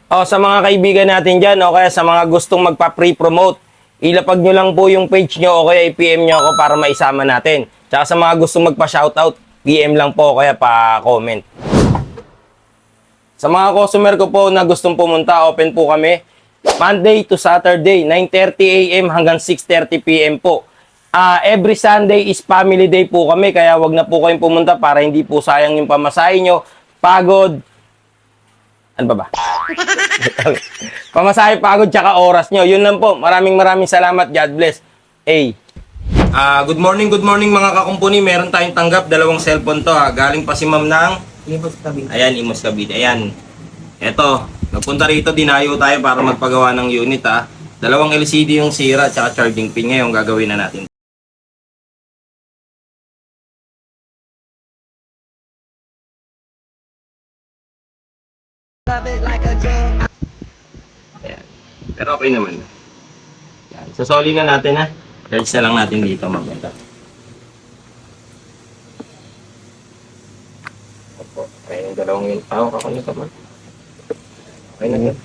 O, sa mga kaibigan natin dyan, o kaya sa mga gustong magpa-pre-promote, ilapag nyo lang po yung page nyo o kaya i-PM nyo ako para maisama natin. Tsaka sa mga gustong magpa-shoutout, PM lang po o kaya pa-comment. Sa mga customer ko po na gustong pumunta, open po kami Monday to Saturday, 9:30 AM hanggang 6:30 PM po. Every Sunday is family day po kami, kaya wag na po kayong pumunta para hindi po sayang yung pamasahe nyo. Pagod. Ano ba ba? Pamasahe, pagod, tsaka oras nyo. Yun lang po. Maraming salamat. God bless. Hey. Good morning mga kakumpuni. Meron tayong tanggap, dalawang cellphone to ha. Galing pa si ma'am ng Ayan, Imos Cavite. Ayan. Eto, nagpunta rito, dinayo tayo para magpagawa ng unit ha. Dalawang LCD yung sira, tsaka charging pin ngayon gagawin na natin. Ayan. Pero okay naman. Ayan. Sasoli na natin ha. Charge na lang natin dito maganda. Opo. Ayan yung dalawang yun. Ako na naman. Okay na yun.